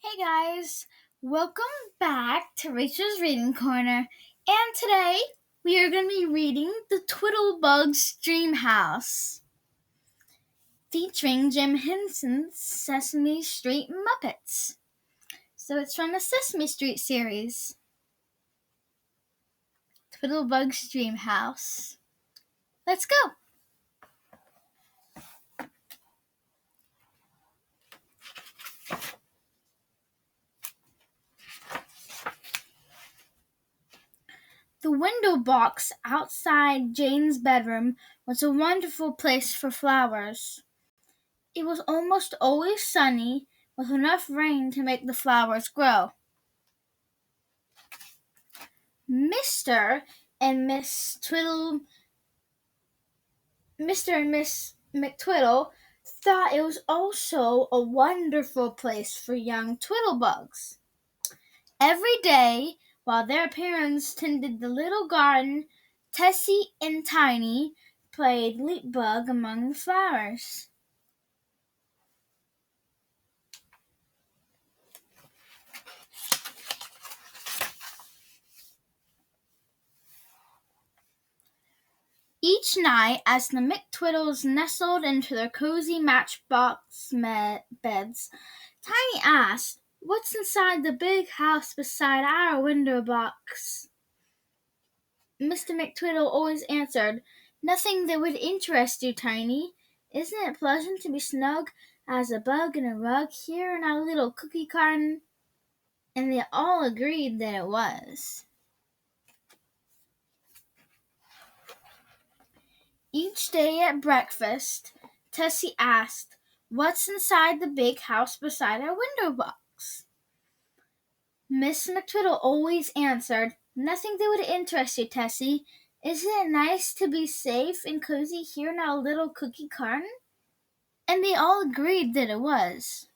Hey guys, welcome back to Rachel's Reading Corner, and today we are going to be reading the Tweedlebugs Dreamhouse, featuring Jim Henson's Sesame Street Muppets. So it's from the Sesame Street series, Tweedlebugs Dreamhouse. Let's go! The window box outside Jane's bedroom was a wonderful place for flowers. It was almost always sunny, with enough rain to make the flowers grow. Mr. and Miss McTwiddle thought it was also a wonderful place for young Tweedlebugs. Every day, while their parents tended the little garden, Tessie and Tiny played leap bug among the flowers. Each night, as the McTwiddles nestled into their cozy matchbox beds, Tiny asked, "What's inside the big house beside our window box?" Mr. McTwiddle always answered, "Nothing that would interest you, Tiny. Isn't it pleasant to be snug as a bug in a rug here in our little cookie garden?" And they all agreed that it was. Each day at breakfast, Tessie asked, "What's inside the big house beside our window box?" Miss McTwiddle always answered, "Nothing that would interest you, Tessie. Isn't it nice to be safe and cozy here in our little cookie garden?" And they all agreed that it was.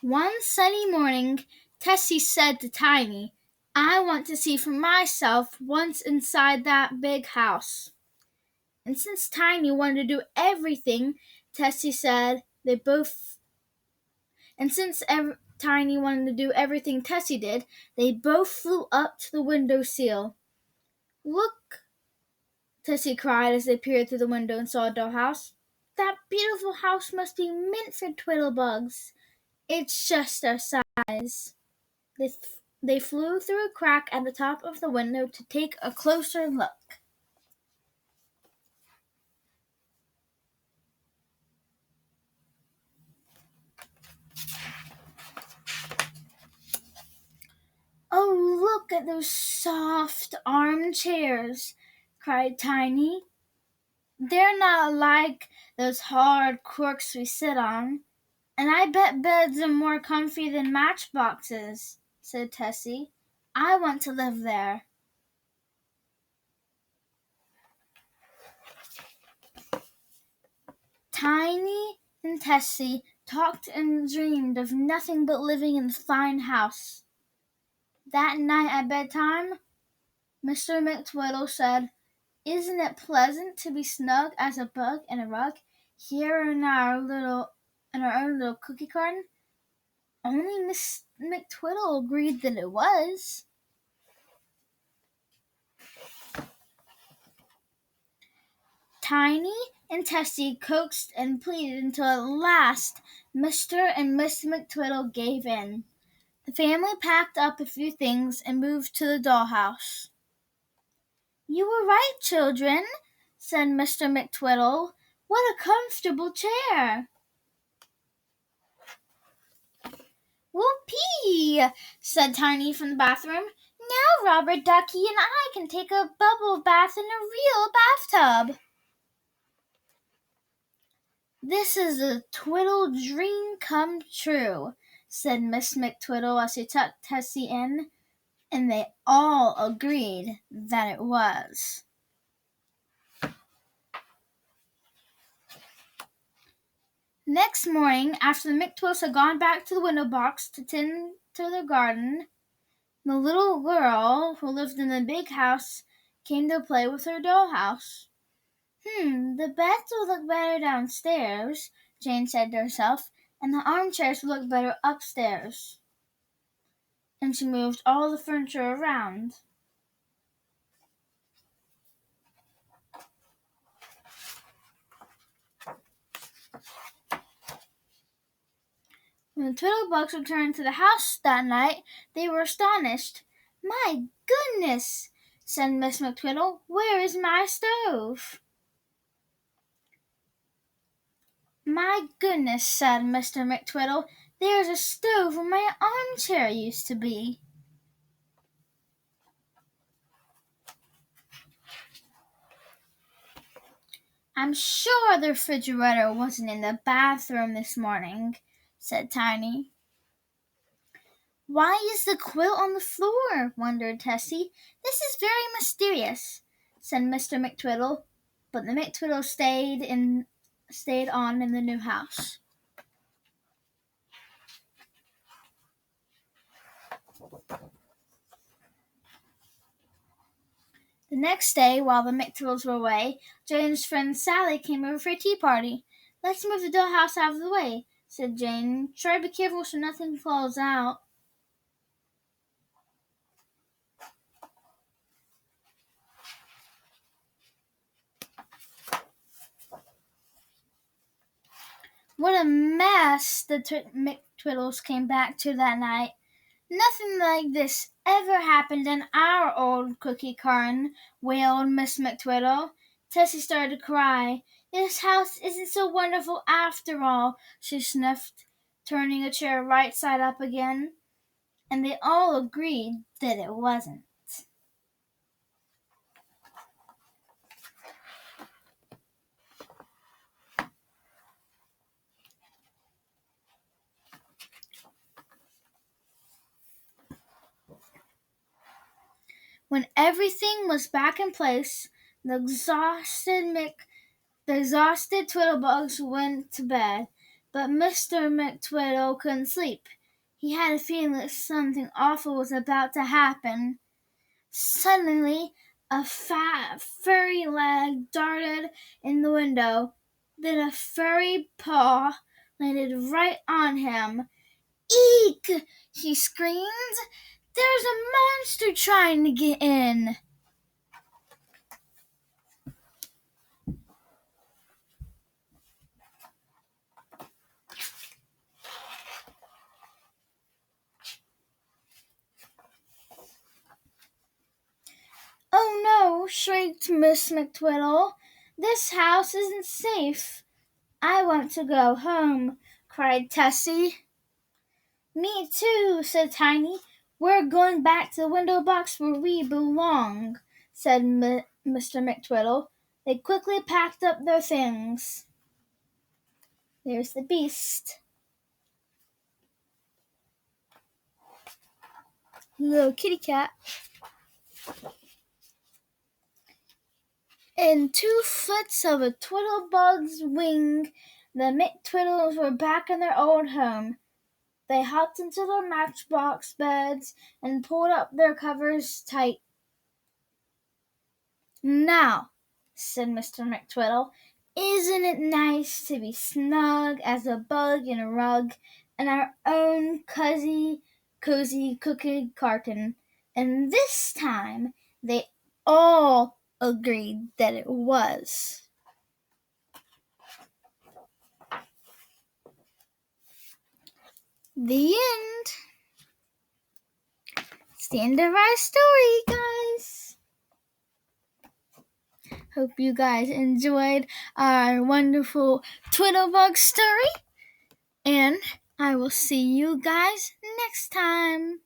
One sunny morning, Tessie said to Tiny, "I want to see for myself what's inside that big house." And since Tiny wanted to do everything Tessie said, Tiny wanted to do everything Tessie did, they both flew up to the window sill. "Look!" Tessie cried as they peered through the window and saw a dollhouse. "That beautiful house must be meant for Tweedlebugs. It's just our size." They flew through a crack at the top of the window to take a closer look. "Oh, look at those soft armchairs!" cried Tiny. "They're not like those hard corks we sit on. And I bet beds are more comfy than matchboxes," said Tessie. "I want to live there." Tiny and Tessie talked and dreamed of nothing but living in the fine house. That night at bedtime, Mr. McTwiddle said, "Isn't it pleasant to be snug as a bug in a rug here in our own little cookie garden?" Only Miss McTwiddle agreed that it was. Tiny and Tessie coaxed and pleaded until at last Mr. and Miss McTwiddle gave in. The family packed up a few things and moved to the dollhouse. "You were right, children," said Mr. McTwiddle. "What a comfortable chair." "Whoopee!" said Tiny from the bathroom. "Now Robert Ducky and I can take a bubble bath in a real bathtub." "This is a Twiddle dream come true," said Miss McTwiddle as she tucked Tessie in, and they all agreed that it was. Next morning, after the McTwiddles had gone back to the window box to tend to their garden, the little girl who lived in the big house came to play with her dollhouse. The beds will look better downstairs, Jane said to herself, and the armchairs will look better upstairs. And she moved all the furniture around. When the Tweedlebugs returned to the house that night, they were astonished. "My goodness," said Miss McTwiddle, "where is my stove?" "My goodness," said Mr. McTwiddle, "there's a stove where my armchair used to be." "I'm sure the refrigerator wasn't in the bathroom this morning," said Tiny. "Why is the quilt on the floor?" wondered Tessie. "This is very mysterious," said Mr. McTwiddle, but the McTwiddle stayed on in the new house. The next day, while the McTwiddles were away, Jane's friend Sally came over for a tea party. "Let's move the dollhouse out of the way," said Jane. "Try to be careful so nothing falls out." What a mess the McTwiddles came back to that night. "Nothing like this ever happened in our old cookie carton," wailed Miss McTwiddle. Tessie started to cry. "This house isn't so wonderful after all," she sniffed, turning a chair right side up again. And they all agreed that it wasn't. When everything was back in place, the exhausted Tweedlebugs went to bed, but Mr. McTwiddle couldn't sleep. He had a feeling that something awful was about to happen. Suddenly, a fat, furry leg darted in the window. Then a furry paw landed right on him. "Eek!" he screamed. "There's a monster trying to get in." "Oh no!" shrieked Miss McTwiddle. "This house isn't safe." "I want to go home," cried Tessie. "Me too," said Tiny. "We're going back to the window box where we belong," said Mr. McTwiddle. They quickly packed up their things. There's the beast. Little kitty cat. In 2 flits of a Tweedlebug's wing, the McTwiddles were back in their old home. They hopped into their matchbox beds and pulled up their covers tight. "Now," said Mr. McTwiddle, "isn't it nice to be snug as a bug in a rug in our own cozy cookie carton?" And this time they all agreed that it was. The end. It's the end of our story, guys. Hope you guys enjoyed our wonderful Tweedlebug story. And I will see you guys next time.